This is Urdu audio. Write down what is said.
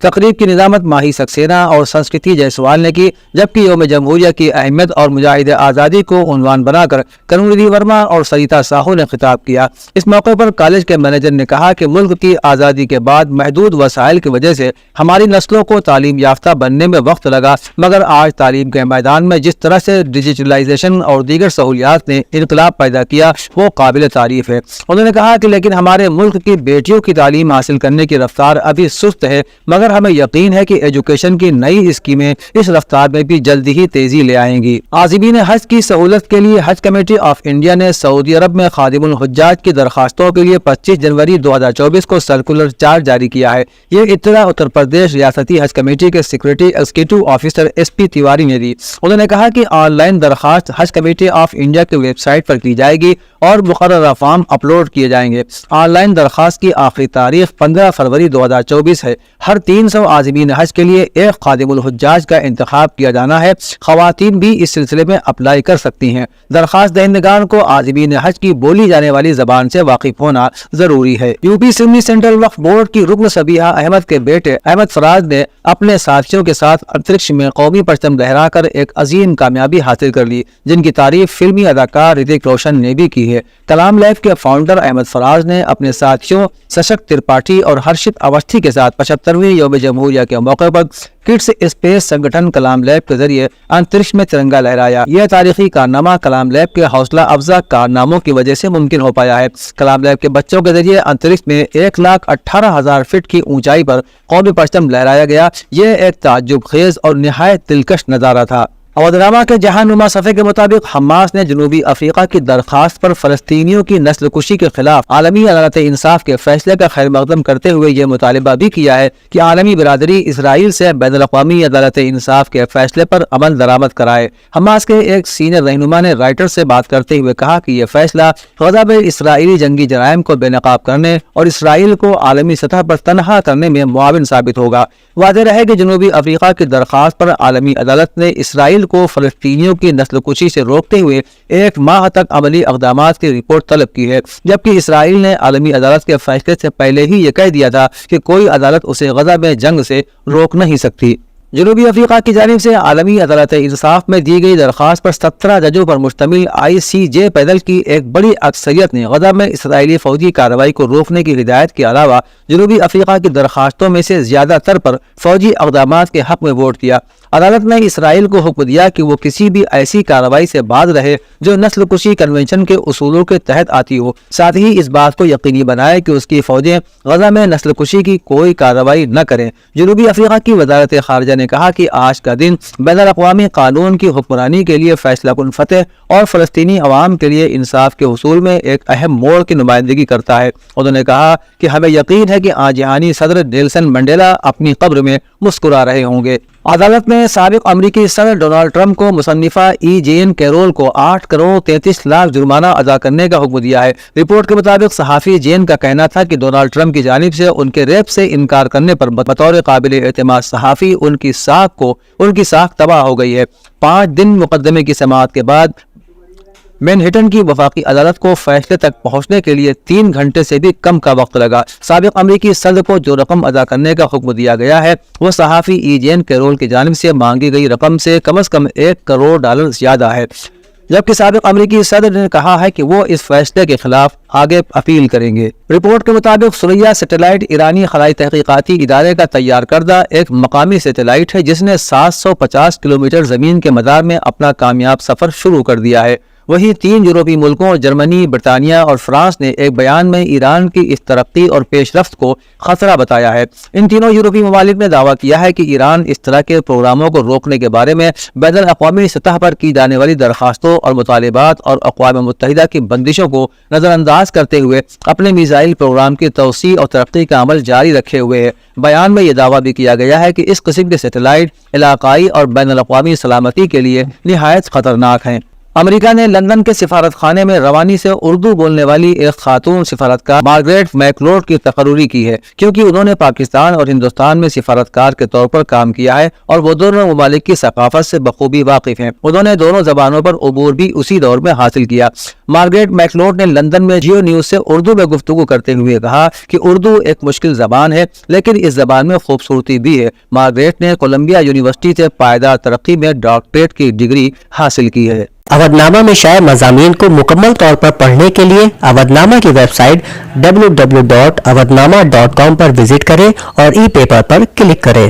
تقریب کی نظامت ماہی سکسینہ اور سنسکرتی جیسوال نے کی، جبکہ یوم جمہوریہ کی اہمیت اور مجاہد آزادی کو عنوان بنا کر کرونیدی ورما اور سریتا ساہو نے خطاب کیا۔ اس موقع پر کالج کے مینیجر نے کہا کہ ملک کی آزادی کے بعد محدود وسائل کی وجہ سے ہماری نسلوں کو تعلیم یافتہ بننے میں وقت لگا، مگر آج تعلیم کے میدان میں جس طرح سے ڈیجیٹلائزیشن اور دیگر سہولیات نے انقلاب پیدا کیا وہ قابل تعریف ہے۔ انہوں نے کہا کہ لیکن ہمارے ملک کی بیٹیوں کی تعلیم حاصل کرنے کی رفتار ابھی سست ہے، مگر ہمیں یقین ہے کہ ایجوکیشن کی نئی اسکیمیں اس رفتار میں بھی جلدی ہی تیزی لے آئیں گی۔ عازمین حج کی سہولت کے لیے حج کمیٹی آف انڈیا نے سعودی عرب میں خادم الحجاج کی درخواستوں کے لیے 25 جنوری 2024 کو سرکولر چارج جاری کیا ہے۔ یہ اطلاع اتر پردیش ریاستی حج کمیٹی کے secretary executive officer S P Tiwari نے دی۔ انہوں نے کہا کہ آن لائن درخواست حج کمیٹی آف انڈیا کی ویب سائٹ پر کی جائے گی اور مقررہ فارم اپلوڈ کیے جائیں گے۔ آن لائن درخواست کی آخری تاریخ 15 فروری 2024 ہے۔ ہر 300 عازمین حج کے لیے ایک خادم الحجاج کا انتخاب کیا جانا ہے۔ خواتین بھی اس سلسلے میں اپلائی کر سکتی ہیں۔ درخواست دہندگان کو عازمین حج کی بولی جانے والی زبان سے واقف ہونا ضروری ہے۔ یو پی سنی سینٹرل وقف بورڈ کی رکن سبیحہ احمد کے بیٹے احمد فراز نے اپنے ساتھیوں کے ساتھ انترکش میں قومی پرچم لہرا کر ایک عظیم کامیابی حاصل کر لی، جن کی تعریف فلمی اداکار رتک روشن نے بھی کی ہے۔ کلام لیب کے فاؤنڈر احمد فراز نے اپنے ساتھیوں سشک ترپاٹھی اور ہرشت اوستھی کے ساتھ 75ویں یوم جمہوریہ کے موقع پر کڈس اسپیس سنگٹھن کلام لیب کے ذریعے انترکش میں ترنگا لہرایا۔ یہ تاریخی کارنامہ کلام لیب کے حوصلہ افزا کارناموں کی وجہ سے ممکن ہو پایا ہے۔ کلام لیب کے بچوں کے ذریعے انترکش میں 1,18,000 فٹ کی اونچائی پر قومی پرچم لہرایا گیا۔ یہ ایک تعجب خیز اور نہایت دلکش نظارہ تھا۔ اودنامہ کے جہاں نما صفحے کے مطابق حماس نے جنوبی افریقہ کی درخواست پر فلسطینیوں کی نسل کشی کے خلاف عالمی عدالت انصاف کے فیصلے کا خیر مقدم کرتے ہوئے یہ مطالبہ بھی کیا ہے کہ عالمی برادری اسرائیل سے بین الاقوامی عدالت انصاف کے فیصلے پر عمل درآمد کرائے۔ حماس کے ایک سینئر رہنما نے رائٹر سے بات کرتے ہوئے کہا کہ یہ فیصلہ غزہ میں اسرائیلی جنگی جرائم کو بے نقاب کرنے اور اسرائیل کو عالمی سطح پر تنہا کرنے میں معاون ثابت ہوگا۔ واضح رہے کہ جنوبی افریقہ کی درخواست پر عالمی عدالت نے اسرائیل کو فلسطینیوں کی نسل کشی سے روکتے ہوئے 1 ماہ تک عملی اقدامات کی رپورٹ طلب کی ہے، جبکہ اسرائیل نے عالمی عدالت کے فیصلے سے پہلے ہی یہ کہہ دیا تھا کہ کوئی عدالت اسے غزہ میں جنگ سے روک نہیں سکتی۔ جنوبی افریقہ کی جانب سے عالمی عدالت انصاف میں دی گئی درخواست پر 17 ججوں پر مشتمل ICJ پیدل کی ایک بڑی اکثریت نے غزہ میں اسرائیلی فوجی کارروائی کو روکنے کی ہدایت کے علاوہ جنوبی افریقہ کی درخواستوں میں سے زیادہ تر پر فوجی اقدامات کے حق میں ووٹ دیا۔ عدالت نے اسرائیل کو حکم دیا کہ وہ کسی بھی ایسی کارروائی سے باز رہے جو نسل کشی کنونشن کے اصولوں کے تحت آتی ہو، ساتھ ہی اس بات کو یقینی بنائے کہ اس کی فوجیں غزہ میں نسل کشی کی کوئی کارروائی نہ کریں۔ جنوبی افریقہ کی وزارت خارجہ نے کہا کہ آج کا دن بین الاقوامی قانون کی حکمرانی کے لیے فیصلہ کن فتح اور فلسطینی عوام کے لیے انصاف کے حصول میں ایک اہم موڑ کی نمائندگی کرتا ہے۔ انہوں نے کہا کہ ہمیں یقین ہے کہ آج جہانی صدر نیلسن منڈیلا اپنی قبر میں مسکرا رہے ہوں گے۔ عدالت نے سابق امریکی صدر ڈونلڈ ٹرمپ کو مصنفہ جین کیرول کو 8 کروڑ 33 لاکھ جرمانہ ادا کرنے کا حکم دیا ہے۔ رپورٹ کے مطابق صحافی جین کا کہنا تھا کہ ڈونلڈ ٹرمپ کی جانب سے ان کے ریپ سے انکار کرنے پر بطور قابل اعتماد صحافی ان کی ساکھ تباہ ہو گئی ہے۔ 5 دن مقدمے کی سماعت کے بعد مینہٹن کی وفاقی عدالت کو فیصلے تک پہنچنے کے لیے 3 گھنٹے سے بھی کم کا وقت لگا۔ سابق امریکی صدر کو جو رقم ادا کرنے کا حکم دیا گیا ہے وہ صحافی جین کیرول کی جانب سے مانگی گئی رقم سے کم از کم $1 کروڑ زیادہ ہے، جبکہ سابق امریکی صدر نے کہا ہے کہ وہ اس فیصلے کے خلاف آگے اپیل کریں گے۔ رپورٹ کے مطابق سوریا سیٹلائٹ ایرانی خلائی تحقیقاتی ادارے کا تیار کردہ ایک مقامی سیٹلائٹ ہے جس نے 750 کلومیٹر زمین کے مدار میں اپنا کامیاب سفر شروع کر دیا ہے۔ وہیں 3 یورپی ملکوں جرمنی، برطانیہ اور فرانس نے ایک بیان میں ایران کی اس ترقی اور پیش رفت کو خطرہ بتایا ہے۔ ان تینوں یورپی ممالک نے دعویٰ کیا ہے کہ ایران اس طرح کے پروگراموں کو روکنے کے بارے میں بین الاقوامی سطح پر کی جانے والی درخواستوں اور مطالبات اور اقوام متحدہ کی بندشوں کو نظر انداز کرتے ہوئے اپنے میزائل پروگرام کی توسیع اور ترقی کا عمل جاری رکھے ہوئے ہے۔ بیان میں یہ دعویٰ بھی کیا گیا ہے کہ اس قسم کے سیٹلائٹ علاقائی اور بین الاقوامی سلامتی کے لیے نہایت خطرناک ہیں۔ امریکہ نے لندن کے سفارت خانے میں روانی سے اردو بولنے والی ایک خاتون سفارتکار مارگریٹ میکلوڈ کی تقرری کی ہے، کیونکہ انہوں نے پاکستان اور ہندوستان میں سفارتکار کے طور پر کام کیا ہے اور وہ دونوں ممالک کی ثقافت سے بخوبی واقف ہیں۔ انہوں نے دونوں زبانوں پر عبور بھی اسی دور میں حاصل کیا۔ مارگریٹ میکلوڈ نے لندن میں جیو نیوز سے اردو میں گفتگو کرتے ہوئے کہا کہ اردو ایک مشکل زبان ہے، لیکن اس زبان میں خوبصورتی بھی ہے۔ مارگریٹ نے کولمبیا یونیورسٹی سے پائیدار ترقی میں ڈاکٹریٹ کی ڈگری حاصل کی ہے۔ اودھ نامہ میں شائع مضامین کو مکمل طور پر پڑھنے کے لیے اودھ نامہ کی ویب سائٹ www.awadhnama.com پر وزٹ کریں اور ای پیپر پر کلک کریں۔